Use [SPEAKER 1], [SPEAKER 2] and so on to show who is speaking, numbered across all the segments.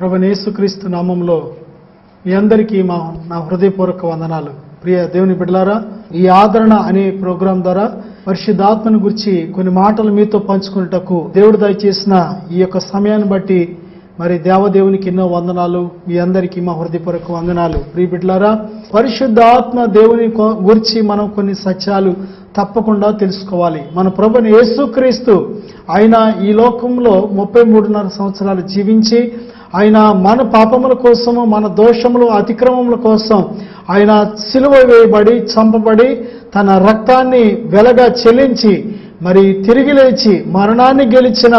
[SPEAKER 1] ప్రభువైన యేసుక్రీస్తు నామంలో మీ అందరికీ నా హృదయపూర్వక వందనాలు. ప్రియ దేవుని బిడ్డలారా, ఈ ఆదరణ అనే ప్రోగ్రాం ద్వారా పరిశుద్ధాత్మను గురించి కొన్ని మాటలు మీతో పంచుకున్నటకు దేవుడు దయచేసిన ఈ యొక్క సమయాన్ని బట్టి మరి దేవదేవునికి ఎన్నో వందనాలు. మీ అందరికీ మా హృదయపూర్వక వందనాలు. ప్రియ బిడ్డలారా, పరిశుద్ధాత్మ దేవుని గురించి మనం కొన్ని సత్యాలు తప్పకుండా తెలుసుకోవాలి. మన ప్రభువైన యేసుక్రీస్తు ఆయన ఈ లోకంలో 33.5 సంవత్సరాలు జీవించి ఆయన మన పాపముల కోసము, మన దోషములు అతిక్రమముల కోసం ఆయన సిలువ వేయబడి చంపబడి తన రక్తాన్ని వెలగా చెల్లించి మరి తిరిగి లేచి మరణాన్ని గెలిచిన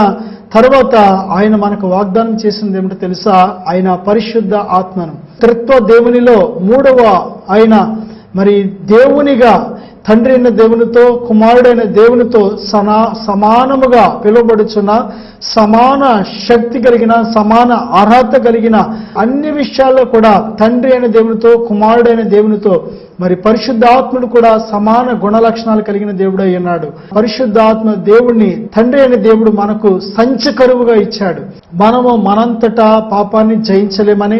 [SPEAKER 1] తర్వాత ఆయన మనకు వాగ్దానం చేసింది ఏమిటో తెలుసా? ఆయన పరిశుద్ధ ఆత్మను, త్రిత్వ దేవునిలో మూడవ ఆయన మరి దేవునిగా తండ్రి అయిన దేవునితో కుమారుడైన దేవునితో సమానముగా పిలువబడుచున్న, సమాన శక్తి కలిగిన, సమాన అర్హత కలిగిన అన్ని విషయాల్లో కూడా తండ్రి అయిన దేవునితో కుమారుడైన దేవునితో మరి పరిశుద్ధాత్ముడు కూడా సమాన గుణ లక్షణాలు కలిగిన దేవుడై ఉన్నాడు. పరిశుద్ధాత్మ దేవుణ్ణి తండ్రి అయిన దేవుడు మనకు సంచకరువుగా ఇచ్చాడు. మనము మనంతటా పాపాన్ని జయించలేమని,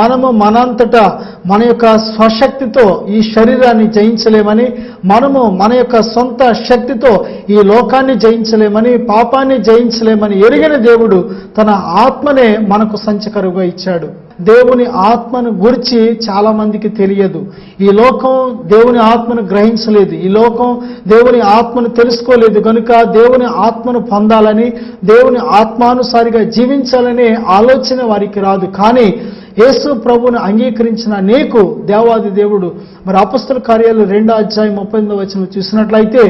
[SPEAKER 1] మనము మనంతటా మన యొక్క స్వశక్తితో ఈ శరీరాన్ని జయించలేమని, మనము మన యొక్క సొంత శక్తితో ఈ లోకాన్ని జయించలేమని, పాపాన్ని జయించలేమని ఎరిగిన దేవుడు తన ఆత్మనే మనకు సంచకరువుగా ఇచ్చాడు. దేవుని ఆత్మను గురించి చాలా మందికి తెలియదు. ఈ లోకం దేవుని ఆత్మను గ్రహించలేదు. ఈ లోకం దేవుని ఆత్మను తెలుసుకోలేదు. కనుక దేవుని ఆత్మను పొందాలని, దేవుని ఆత్మానుసారిగా జీవించాలనే ఆలోచన వారికి రాదు. కానీ యేసు ప్రభువును అంగీకరించిన నీకు దేవాది దేవుడు మరి అపొస్తలుల కార్యాలు 2:38 చూసినట్లయితే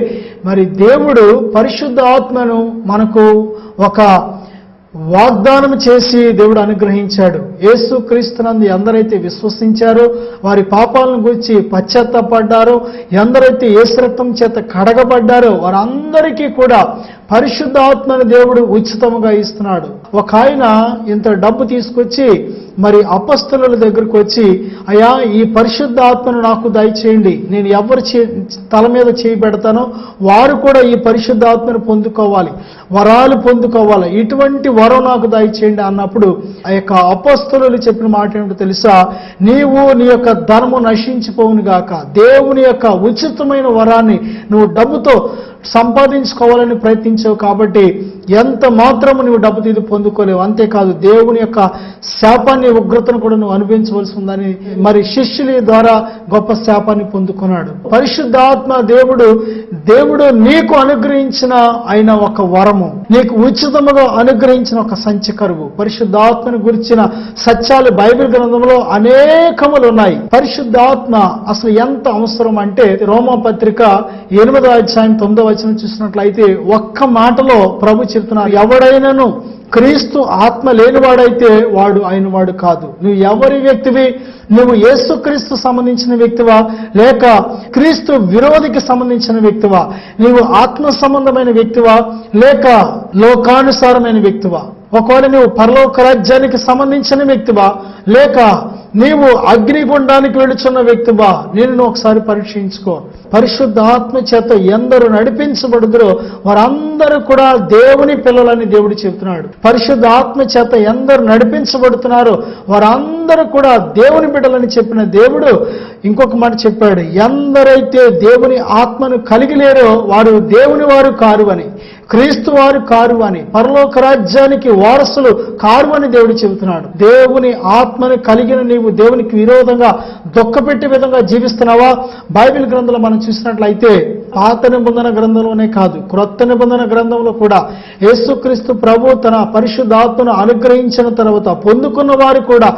[SPEAKER 1] మరి దేవుడు పరిశుద్ధ ఆత్మను మనకు ఒక వాగ్దానం చేసి దేవుడు అనుగ్రహించాడు. యేసు క్రీస్తునందు ఎందరైతే విశ్వసించారో, వారి పాపాలను గురించి పశ్చాత్తాపడ్డారో, ఎందరైతే యేసు రక్తం చేత కడగబడ్డారో వారందరికీ కూడా పరిశుద్ధాత్మను దేవుడు ఉచితముగా ఇస్తున్నాడు. ఒక ఆయన ఇంత డబ్బు తీసుకొచ్చి మరి అపొస్తలుల దగ్గరకు వచ్చి, అయ్యా ఈ పరిశుద్ధాత్మను నాకు దయచేయండి, నేను ఎవరు తల మీద చేయి పెడతానో వారు కూడా ఈ పరిశుద్ధాత్మను పొందుకోవాలి, వరాలు పొందుకోవాలి, ఇటువంటి వరం నాకు దయచేయండి అన్నప్పుడు ఆ యొక్క అపొస్తలులు చెప్పిన మాట ఏమిటో తెలుసా? నీవు నీ యొక్క ధనము నశించిపోవును గాక, దేవుని యొక్క ఉచితమైన వరాన్ని నువ్వు డబ్బుతో సంపాదించుకోవాలని ప్రయత్నించావు కాబట్టి ఎంత మాత్రము నువ్వు డబ్బు తీసి పొందుకోలేవు. అంతేకాదు దేవుని యొక్క శాపాన్ని, ఉగ్రతను కూడా నువ్వు అనుభవించవలసి ఉందని మరి శిష్యుల ద్వారా గొప్ప శాపాన్ని పొందుకున్నాడు. పరిశుద్ధాత్మ దేవుడు నీకు అనుగ్రహించిన ఆయన ఒక వరము, నీకు ఉచితముగా అనుగ్రహించిన ఒక సంచకరువు. పరిశుద్ధాత్మను గురించిన సత్యాలు బైబిల్ గ్రంథంలో అనేకములు ఉన్నాయి. పరిశుద్ధాత్మ అసలు ఎంత అవసరం అంటే రోమాపత్రిక 8:9 చూసినట్లయితే ఒక్క మాటలో ప్రభు చెప్తున్నారు, ఎవడైనాను క్రీస్తు ఆత్మ లేనివాడైతే వాడు అయిన వాడు కాదు. నువ్వు ఎవరి వ్యక్తివి? నువ్వు యేసుక్రీస్తు సంబంధించిన వ్యక్తివా, లేక క్రీస్తు విరోధికి సంబంధించిన వ్యక్తివా? నీవు ఆత్మ సంబంధమైన వ్యక్తివా, లేక లోకానుసారమైన వ్యక్తివా? ఒకవేళ నువ్వు పరలోక రాజ్యానికి సంబంధించిన వ్యక్తివా, లేక నీవు అగ్నిగుండానికి వెళుచున్న వ్యక్తివా? నేను ఒకసారి పరీక్షించుకో. పరిశుద్ధాత్మ చేత ఎందరు నడిపించబడుదురో వారందరూ కూడా దేవుని పిల్లలని దేవుడు చెబుతున్నాడు. పరిశుద్ధాత్మ చేత ఎందరు నడిపించబడుతున్నారో వారందరూ కూడా దేవుని బిడ్డలని చెప్పిన దేవుడు ఇంకొక మాట చెప్పాడు, ఎందరైతే దేవుని ఆత్మను కలిగి లేరో వారు దేవుని వారు కారు అని, క్రీస్తు వారు కారు అని, పరలోక రాజ్యానికి వారసులు కారు అని దేవుడు చెబుతున్నాడు. దేవుని ఆత్మను కలిగిన నీవు దేవునికి విరోధంగా దుఃఖపెట్టే విధంగా జీవిస్తున్నావా? బైబిల్ గ్రంథంలో మనం చూసినట్లయితే పాత నిబంధన గ్రంథంలోనే కాదు, క్రొత్త నిబంధన గ్రంథంలో కూడా యేసుక్రీస్తు ప్రభు తన పరిశుద్ధాత్మను అనుగ్రహించిన తర్వాత పొందుకున్న వారు కూడా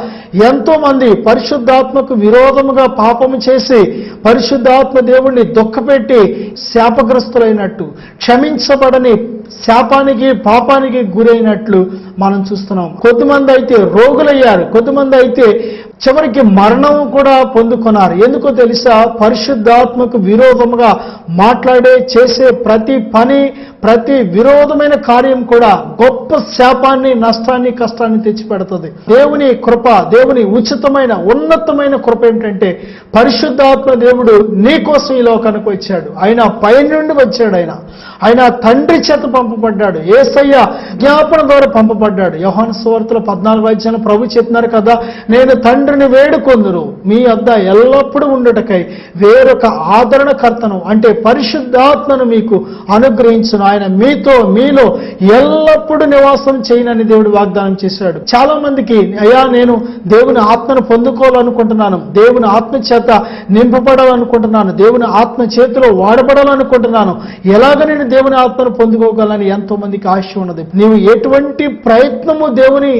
[SPEAKER 1] ఎంతో మంది పరిశుద్ధాత్మకు విరోధముగా పాపము చేసి పరిశుద్ధాత్మ దేవుణ్ణి దుఃఖపెట్టి శాపగ్రస్తులైనట్టు, క్షమించబడని శాపానికి పాపానికి గురైనట్లు మనం చూస్తున్నాం. కొద్దిమంది అయితే రోగులయ్యారు, కొద్దిమంది అయితే చివరికి మరణం కూడా పొందుకున్నారు. ఎందుకో తెలుసా? పరిశుద్ధాత్మకు విరోధముగా మాట్లాడే చేసే ప్రతి పని, ప్రతి విరోధమైన కార్యం కూడా గొప్ప శాపాన్ని, నష్టాన్ని, కష్టాన్ని తెచ్చిపెడుతుంది. దేవుని కృప, దేవుని ఉచితమైన ఉన్నతమైన కృప ఏమిటంటే పరిశుద్ధాత్మ దేవుడు నీ కోసం ఈ లోకానికి వచ్చాడు. ఆయన పై నుండి వచ్చాడు. ఆయన తండ్రి చేత పంపబడ్డాడు. యేసయ్య జ్ఞాపన ద్వారా పంపబడ్డాడు. యోహాను సువార్తలో 14వ ప్రభు చెప్తున్నారు కదా, నేను తండ్రిని వేడుకొందును మీ వద్ద ఎల్లప్పుడూ ఉండుటకై వేరొక ఆదరణకర్తను అంటే పరిశుద్ధాత్మను మీకు అనుగ్రహించును. ఆయన మీలో ఎల్లప్పుడూ నివాసం చేయనని దేవుడు వాగ్దానం చేశాడు. చాలా మందికి అయ్యా నేను దేవుని ఆత్మను పొందుకోవాలనుకుంటున్నాను, దేవుని ఆత్మ చేత నింపబడాలనుకుంటున్నాను, దేవుని ఆత్మ చేతిలో వాడబడాలనుకుంటున్నాను, ఎలాగ నేను దేవుని ఆత్మను పొందుకోగలని ఎంతో మందికి ఆశ ఉన్నది. నీవు ఎటువంటి ప్రయత్నము దేవుని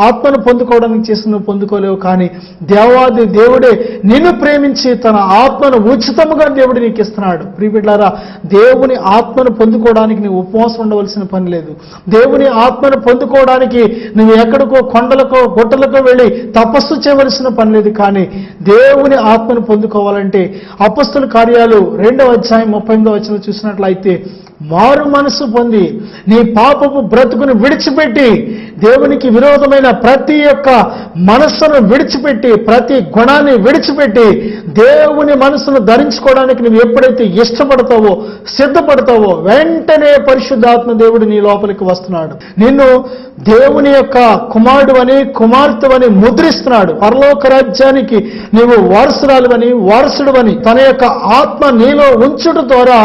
[SPEAKER 1] ఆత్మను పొందుకోవడానికి చేసి నువ్వు పొందుకోలేవు. కానీ దేవాది దేవుడే నిన్ను ప్రేమించి తన ఆత్మను ఉచితముగా దేవుడు నీకు ఇస్తున్నాడు. ప్రియబిడ్డలారా, దేవుని ఆత్మను పొందుకోవడానికి నువ్వు ఉపవాసం ఉండవలసిన పని లేదు. దేవుని ఆత్మను పొందుకోవడానికి నువ్వు ఎక్కడికో కొండలకో గుట్టలకో వెళ్ళి తపస్సు చేయవలసిన పని లేదు. కానీ దేవుని ఆత్మను పొందుకోవాలంటే అపొస్తలుల కార్యాలు 2వ అధ్యాయం 38వ చూసినట్లయితే మారు మనసు పొంది నీ పాపపు బ్రతుకును విడిచిపెట్టి దేవునికి విరోధమైన ప్రతి ఒక్క మనస్సును విడిచిపెట్టి ప్రతి గుణాన్ని విడిచిపెట్టి దేవుని మనసును ధరించుకోవడానికి నువ్వు ఎప్పుడైతే ఇష్టపడతావో సిద్ధపడతావో వెంటనే పరిశుద్ధాత్మ దేవుడు నీ లోపలికి వస్తున్నాడు. నిన్ను దేవుని యొక్క కుమారుడు అని కుమార్తె అని ముద్రిస్తున్నాడు. పరలోక రాజ్యానికి నీవు వారసుడు అని తన యొక్క ఆత్మ నీలో ఉంచుట ద్వారా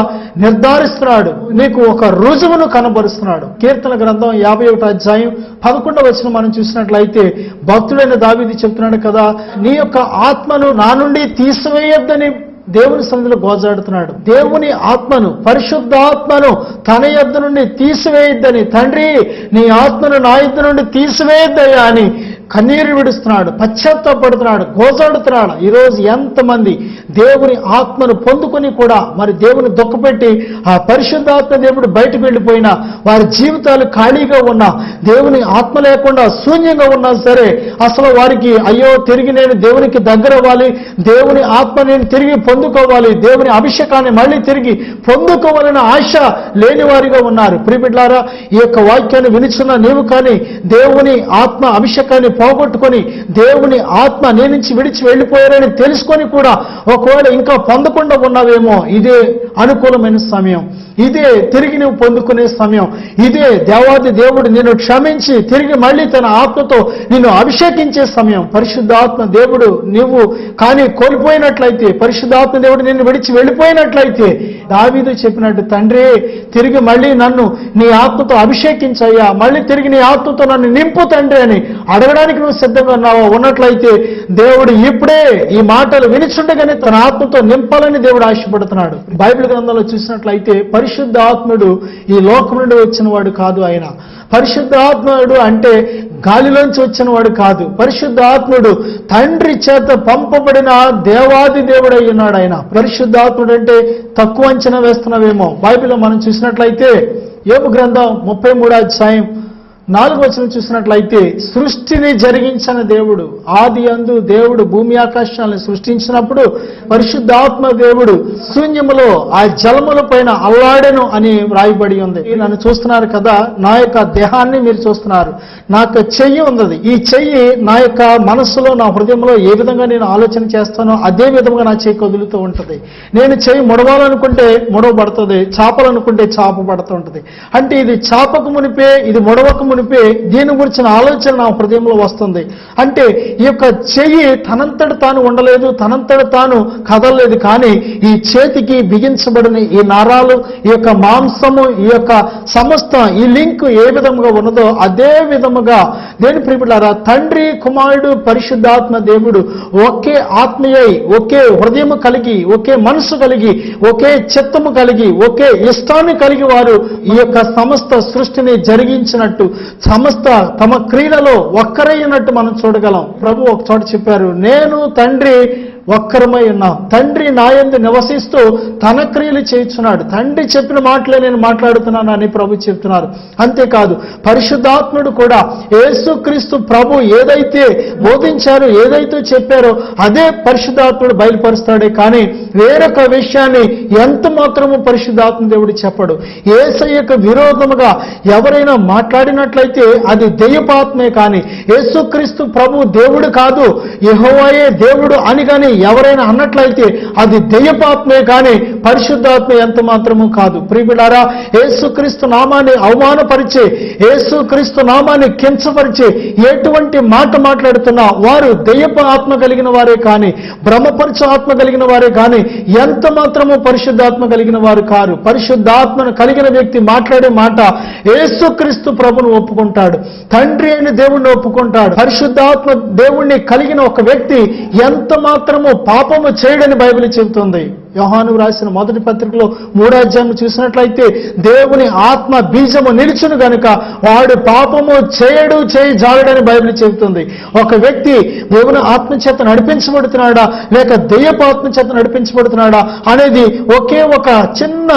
[SPEAKER 1] నిర్ధారిస్తున్నాడు. నీకు ఒక రుజువును కనబరుస్తున్నాడు. కీర్తన గ్రంథం 51వ అధ్యాయం 11వ మనం చూసినట్లయితే భక్తుడైన దావీదు చెప్తున్నాడు కదా, నీ యొక్క ఆత్మను నా నుండి తీసివేయొద్దని దేవుని సన్నిధిలో గోజాడుతున్నాడు. దేవుని ఆత్మను పరిశుద్ధాత్మను తన యొద్ద నుండి తీసివేయొద్దని, తండ్రి నీ ఆత్మను నా యొద్ద నుండి తీసివేయొద్దయ్యా అని కన్నీరు విడుస్తున్నాడు, పశ్చాత్తాపడుతున్నాడు, గోజాడుతున్నాడు. ఈరోజు ఎంతమంది దేవుని ఆత్మను పొందుకొని కూడా మరి దేవుని దుఃఖపెట్టి ఆ పరిశుద్ధాత్మ దేవుడు బయటకు వెళ్ళిపోయినా వారి జీవితాలు ఖాళీగా ఉన్నా దేవుని ఆత్మ లేకుండా శూన్యంగా ఉన్నా సరే అసలు వారికి అయ్యో తిరిగి నేను దేవునికి దగ్గర అవ్వాలి, దేవుని ఆత్మ నేను తిరిగి పొందుకోవాలి, దేవుని అభిషేకాన్ని మళ్ళీ తిరిగి పొందుకోవాలనే ఆశ లేని వారిగా ఉన్నారు. ప్రియబిడ్డలారా, ఈ యొక్క వాక్యాన్ని వినిచున్న నీవు కానీ దేవుని ఆత్మ అభిషేకాన్ని పోగొట్టుకొని దేవుని ఆత్మ నీ నుంచి విడిచి వెళ్ళిపోయారని తెలుసుకొని కూడా ఒకవేళ ఇంకా పొందకుండా ఉన్నావేమో, ఇదే అనుకూలమైన సమయం, ఇదే తిరిగి నువ్వు పొందుకునే సమయం, ఇదే దేవాది దేవుడు నిన్ను క్షమించి తిరిగి మళ్ళీ తన ఆత్మతో నిన్ను అభిషేకించే సమయం. పరిశుద్ధాత్మ దేవుడు నువ్వు కానీ కోల్పోయినట్లయితే, పరిశుద్ధాత్మ దేవుడు నిన్ను విడిచి వెళ్ళిపోయినట్లయితే దావీదు చెప్పినట్టు తండ్రి తిరిగి మళ్ళీ నన్ను నీ ఆత్మతో అభిషేకించయ్యా, మళ్ళీ తిరిగి నీ ఆత్మతో నన్ను నింపు తండ్రి అని అడగడానికి నువ్వు సిద్ధంగా ఉన్నట్లయితే దేవుడు ఇప్పుడే ఈ మాటలు వినిచుండగానే తన ఆత్మతో నింపాలని దేవుడు ఆశపడుతున్నాడు. బైబిల్ గ్రంథంలో చూసినట్లయితే పరిశుద్ధాత్ముడు ఈ లోకం నుండి వచ్చిన వాడు కాదు. ఆయన పరిశుద్ధాత్ముడు అంటే గాలిలోంచి వచ్చిన వాడు కాదు. పరిశుద్ధాత్ముడు తండ్రి చేత పంపబడిన దేవాది దేవుడై ఉన్నాడు. ఆయన పరిశుద్ధాత్ముడు అంటే తక్కువ అంచనా వేస్తున్నావేమో. బైబిల్లో మనం చూసినట్లయితే యోబు గ్రంథం 33వ అధ్యాయం 4వ చూసినట్లయితే సృష్టిని జరిగించిన దేవుడు, ఆది యందు దేవుడు భూమి ఆకాశాలను సృష్టించినప్పుడు పరిశుద్ధాత్మ దేవుడు శూన్యములో ఆ జలముల పైన అల్లాడెను అని వ్రాయబడి ఉంది. నన్ను చూస్తున్నారు కదా, నా యొక్క దేహాన్ని మీరు చూస్తున్నారు, నా యొక్క చెయ్యి ఉన్నది. ఈ చెయ్యి నా యొక్క మనస్సులో నా హృదయంలో ఏ విధంగా నేను ఆలోచన చేస్తానో అదే విధంగా నా చెయ్యి కదులుతూ ఉంటుంది. నేను చెయ్యి ముడవాలనుకుంటే ముడవబడుతుంది, చాపాలనుకుంటే చాపబడుతూ ఉంటుంది. అంటే ఇది చాపకు మునిపే ఇది ముడవకు మునిపే దీని గురించిన ఆలోచన నా హృదయంలో వస్తుంది. అంటే ఈ యొక్క చెయ్యి తనంతట తాను ఉండలేదు, తనంతట తాను కదలలేదు. కానీ ఈ చేతికి బిగించబడిన ఈ నరాలు, ఈ యొక్క మాంసము, ఈ యొక్క సమస్త ఈ లింక్ ఏ విధముగా ఉన్నదో అదే విధముగా దేని ప్రియబిడ్డలారా తండ్రి కుమారుడు పరిశుద్ధాత్మ దేవుడు ఒకే ఆత్మీయై ఒకే హృదయము కలిగి ఒకే మనసు కలిగి ఒకే చిత్తము కలిగి ఒకే ఇష్టాన్ని కలిగి వారు ఈ యొక్క సమస్త సృష్టిని జరిగించినట్టు సమస్త తమ క్రియలలో ఒక్కరైనట్టు మనం చూడగలం. ప్రభు ఒక చోట చెప్పారు, నేను తండ్రి ఒక్కరమై ఉన్నాం, తండ్రి నాయందు నివసిస్తూ తన క్రియలు చేయించున్నాడు, తండ్రి చెప్పిన మాటలే నేను మాట్లాడుతున్నాను అని ప్రభు చెప్తున్నారు. అంతేకాదు పరిశుద్ధాత్ముడు కూడా యేసుక్రీస్తు ప్రభు ఏదైతే బోధించారో ఏదైతే చెప్పారో అదే పరిశుద్ధాత్ముడు బయలుపరుస్తాడే. కానీ వేరొక విషయాన్ని ఎంత మాత్రము పరిశుద్ధాత్మ దేవుడు చెప్పడు. యేసయ్యకు విరోధముగా ఎవరైనా మాట్లాడినట్లయితే అది దెయ్యపాత్మే. కానీ యేసుక్రీస్తు ప్రభు దేవుడు కాదు, యెహోవాయే దేవుడు అని కానీ ఎవరైనా అన్నట్లయితే అది దెయ్యపాత్మే కానీ పరిశుద్ధాత్మ ఎంత మాత్రము కాదు. ప్రియబిడ్డారా, యేసుక్రీస్తు నామాన్ని అవమానపరిచే, యేసుక్రీస్తు నామాన్ని కించపరిచే ఎటువంటి మాట మాట్లాడుతున్నా వారు దెయ్యపు ఆత్మ కలిగిన వారే కానీ, భ్రమపరచు ఆత్మ కలిగిన వారే కానీ ఎంత మాత్రము పరిశుద్ధాత్మ కలిగిన వారు కారు. పరిశుద్ధాత్మను కలిగిన వ్యక్తి మాట్లాడే మాట యేసుక్రీస్తు ప్రభును ఒప్పుకుంటాడు, తండ్రి అయిన దేవుణ్ణి ఒప్పుకుంటాడు. పరిశుద్ధాత్మ దేవుణ్ణి కలిగిన ఒక వ్యక్తి ఎంత మాత్రము పాపము చేయడని బైబిల్ చెబుతుంది. యోహాను రాసిన మొదటి పత్రికలో 3వ అధ్యాయం చూసినట్లయితే దేవుని ఆత్మ బీజము నిలుచును గనుక వాడు పాపము చేయడు, చేయజాలడని బైబిల్ చెబుతుంది. ఒక వ్యక్తి దేవుని ఆత్మ చేత నడిపించబడుతున్నాడా లేక దెయ్యపు ఆత్మ చేత నడిపించబడుతున్నాడా అనేది ఒకే ఒక చిన్న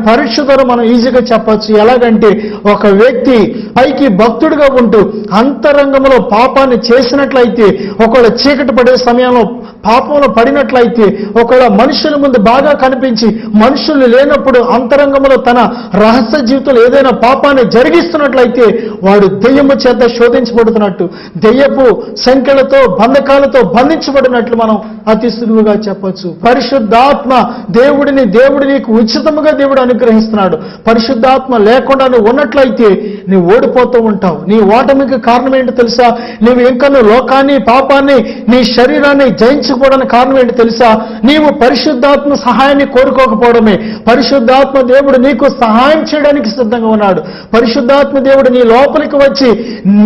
[SPEAKER 1] పరీక్ష ద్వారా మనం ఈజీగా చెప్పచ్చు. ఎలాగంటే ఒక వ్యక్తి పైకి భక్తుడిగా ఉంటూ అంతరంగంలో పాపాన్ని చేసినట్లయితే, ఒకవేళ చీకటి పడే సమయంలో పాపంలో పడినట్లయితే, ఒకవేళ మనుషుల ముందు బాగా కనిపించి మనుషులు లేనప్పుడు అంతరంగంలో తన రహస్య జీవితంలో ఏదైనా పాపాన్ని జరిగిస్తున్నట్లయితే వాడు దెయ్యము చేత శోధించబడుతున్నట్టు, దెయ్యపు సంఖ్యలతో బంధకాలతో బంధించబడినట్లు మనం అతి సులువుగా చెప్పొచ్చు. పరిశుద్ధాత్మ దేవుడు నీకు ఉచితముగా దేవుడు అనుగ్రహిస్తున్నాడు. పరిశుద్ధాత్మ లేకుండా నువ్వు ఉన్నట్లయితే నువ్వు ఓడిపోతూ ఉంటావు. నీ ఓటమికి కారణం ఏంటో తెలుసా? నువ్వు ఇంకా లోకాన్ని, పాపాన్ని, నీ శరీరాన్ని జయించుకోవడానికి కారణం ఏంటో తెలుసా? నీవు పరిశుద్ధాత్మ సహాయాన్ని కోరుకోకపోవడమే. పరిశుద్ధాత్మ దేవుడు నీకు సహాయం చేయడానికి సిద్ధంగా ఉన్నాడు. పరిశుద్ధాత్మ దేవుడు నీ లోపలికి వచ్చి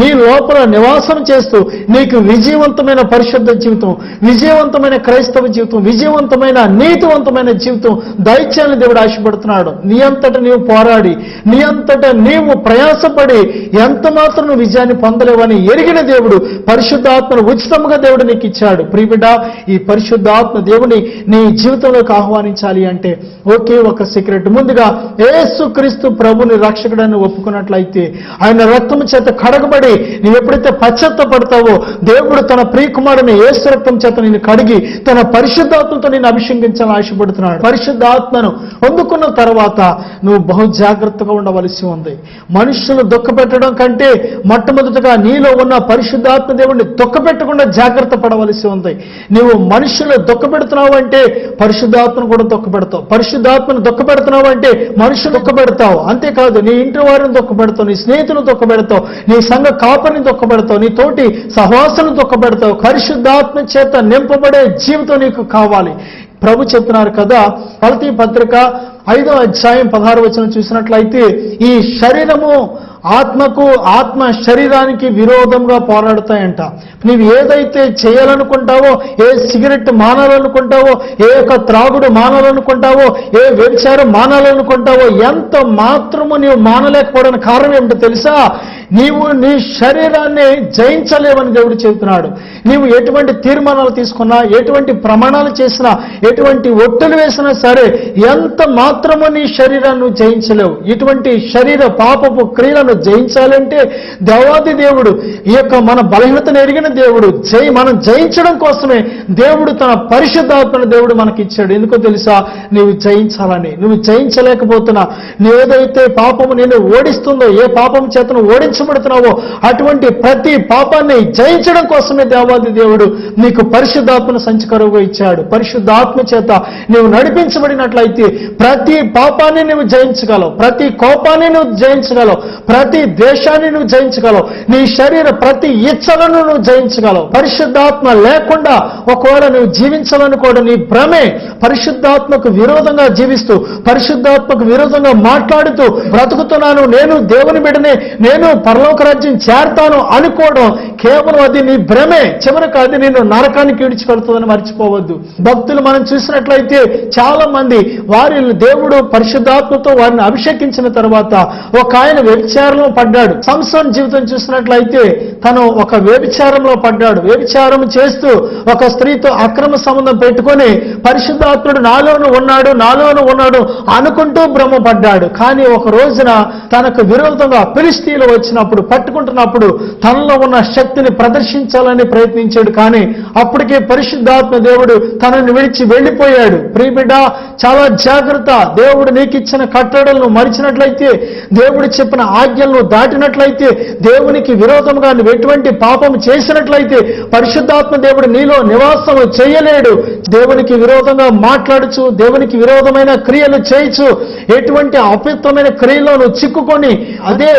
[SPEAKER 1] నీ లోపల నివాసం చేస్తూ నీకు విజయవంతమైన పరిశుద్ధ జీవితం, విజయవంతమైన క్రైస్తవ జీవితం, విజయవంతమైన నీతివంతమైన జీవితం దయచేయాలని దేవుడు ఆశపడుతున్నాడు. నీ అంతటా నీవు పోరాడి, నీ అంతటా నీవు ప్రయాసపడి ఎంత మాత్రం నువ్వు విజయాన్ని పొందలేవని ఎరిగిన దేవుడు పరిశుద్ధాత్మను ఉచితంగా దేవుడు నీకు ఇచ్చాడు. ప్రియబిడ్డ, ఈ పరిశుద్ధాత్మ దేవుని నీ జీవితంలోకి ఆహ్వానించాలి అంటే ఒకే ఒక సీక్రెట్. ముందుగా యేసుక్రీస్తు ప్రభుని రక్షకుడని ఒప్పుకున్నట్లయితే, ఆయన రక్తము చేత కడగబడి నీవు ఎప్పుడైతే పశ్చాత్తపడతావో దేవుడు తన ప్రియకుమారుని యేసు రక్తం చేత నిన్ను కడిగి తన పరిశుద్ధాత్మతో నిన్ను అభిషేకించాలని ఆశపడుతున్నాడు. పరిశుద్ధాత్మను పొందుకున్న తర్వాత నువ్వు బహు జాగ్రత్తగా ఉండవలసి ఉంది. మనుషులు దుఃఖపెట్టడం కంటే మొట్టమొదటిగా నీలో ఉన్న పరిశుద్ధాత్మ దేవుడిని దుఃఖపెట్టకుండా జాగ్రత్త పడవలసి ఉంది. నీవు మనుషులు దుఃఖపెడుతున్నావు అంటే పరిశుద్ధాత్మను కూడా దుఃఖపెడతావు. పరిశుద్ధాత్మను దుఃఖపెడుతున్నావు అంటే మనుషులు దుఃఖపెడతావు. అంతేకాదు, నీ ఇంటి వారిని దుఃఖపెడతావు, నీ స్నేహితులను దుఃఖపెడతావు, నీ సంఘ కాపరిని దుఃఖపెడతావు, నీ తోటి సహవాసులను దుఃఖపెడతావు. పరిశుద్ధాత్మ చేత నింపబడే జీవితం నీకు కావాలి. ప్రభు చెప్తున్నారు కదా, గలతీ పత్రిక 5వ అధ్యాయం 16వ వచనం చూసినట్లయితే, ఈ శరీరము ఆత్మకు, ఆత్మ శరీరానికి విరోధంగా పోరాడుతాయంట. నీవు ఏదైతే చేయాలనుకుంటావో, ఏ సిగరెట్ మానాలనుకుంటావో, ఏ యొక్క త్రాగుడు మానాలనుకుంటావో, ఏ వ్యభిచారం మానాలనుకుంటావో, ఎంత మాత్రము నీవు మానలేకపోవడానికి కారణం ఏమిటో తెలుసా? నీవు నీ శరీరాన్ని జయించలేవని దేవుడు చెబుతున్నాడు. నీవు ఎటువంటి తీర్మానాలు తీసుకున్నా, ఎటువంటి ప్రమాణాలు చేసినా, ఎటువంటి ఒత్తులు వేసినా సరే ఎంత మాత్రము నీ శరీరాన్ని జయించలేవు. ఇటువంటి శరీర పాపపు క్రియలను జయించాలంటే దేవాది దేవుడు, ఈ యొక్క మన బలహీనతను ఎరిగిన దేవుడు, మనం జయించడం కోసమే దేవుడు తన పరిశుద్ధాత్మను దేవుడు మనకిచ్చాడు. ఎందుకో తెలుసా? నీవు జయించాలని. నువ్వు జయించలేకపోతున్నా, నువ్వేదైతే పాపము నేను ఓడిస్తుందో, ఏ పాపం చేతను ఓడించబడుతున్నావో అటువంటి ప్రతి పాపాన్ని జయించడం కోసమే దేవాది దేవుడు నీకు పరిశుద్ధాత్మను సంచకరువుగా ఇచ్చాడు. పరిశుద్ధాత్మ చేత నీవు నడిపించబడినట్లయితే ప్రతి పాపాన్ని నువ్వు జయించగలవు, ప్రతి కోపాన్ని నువ్వు జయించగలవు, ప్రతి ద్వేషాన్ని నువ్వు జయించగలవు, నీ శరీర ప్రతి ఇచ్చలను నువ్వు జయించగలవు. పరిశుద్ధాత్మ లేకుండా ఒకవేళ నువ్వు జీవించాలనుకోవడం నీ భ్రమే. పరిశుద్ధాత్మకు విరోధంగా జీవిస్తూ, పరిశుద్ధాత్మకు విరోధంగా మాట్లాడుతూ బ్రతుకుతున్నాను, నేను దేవుని బిడ్డనే, నేను పరలోక రాజ్యం చేరతాను అనుకోవడం కేవలం అది నీ భ్రమే. చివరికి అది నేను నరకానికి ఈడ్చిపెడుతుందని మర్చిపోవద్దు. భక్తులు మనం చూసినట్లయితే చాలా మంది వారి దేవుడు పరిశుద్ధాత్మతో వారిని అభిషేకించిన తర్వాత ఒక ఆయన వ్యభిచారంలో పడ్డాడు. సంసోన్ జీవితం చూసినట్లయితే తను ఒక వ్యభిచారంలో పడ్డాడు. వ్యభిచారం చేస్తూ ఒక స్త్రీతో అక్రమ సంబంధం పెట్టుకొని పరిశుద్ధాత్ముడు నాలోను ఉన్నాడు అనుకుంటూ భ్రమపడ్డాడు. కానీ ఒక రోజున తనకు విరోధంగా ఫిలిష్తీయులు వచ్చినప్పుడు, పట్టుకుంటున్నప్పుడు తనలో ఉన్న శక్తిని ప్రదర్శించాలని ప్రయత్నించాడు, కానీ అప్పటికే పరిశుద్ధాత్మ దేవుడు తనని విడిచి వెళ్ళిపోయాడు. ప్రియబిడ్డ, చాలా జాగ్రత్త. దేవుడు నీకు ఇచ్చిన కట్టడలను మరిచినట్లయితే, దేవుడు చెప్పిన ఆజ్ఞలను దాటినట్లయితే, దేవునికి విరోధంగా నువ్వు ఎటువంటి పాపం చేసినట్లయితే పరిశుద్ధాత్మ దేవుడు నీలో నివాసం చేయలేడు. దేవునికి విరోధంగా మాట్లాడుచు, దేవునికి విరోధమైన క్రియలు చేయొచ్చు, ఎటువంటి అపవిత్రమైన క్రియలను చిక్కుకొని అదే